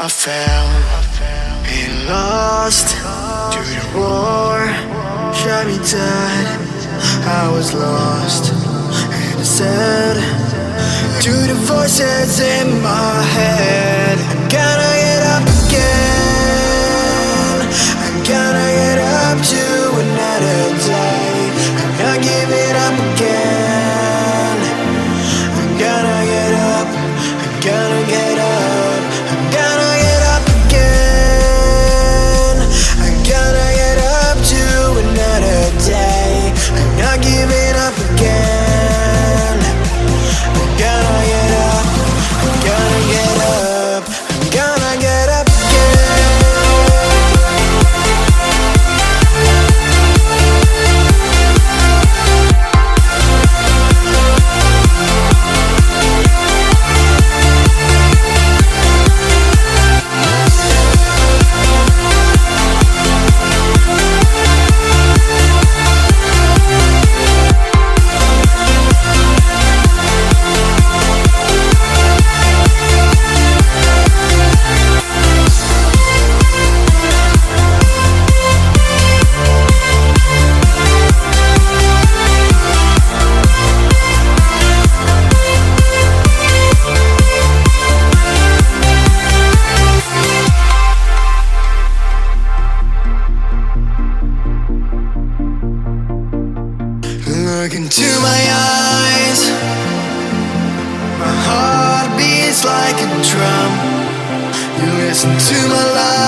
I fell and lost to the war. Shot me dead. I was lost and I said to the voices in my head, I'm gonna get up again. I'm gonna get up to another day. I'm not giving up again. I'm gonna get up. I'm gonna get up. I'm gonna get up again. I'm gonna get up to another day. I'm not giving up again. I'm gonna get up. I'm gonna get up. I'm gonna get up again. Look into my eyes. My heart beats like a drum. You listen to my life.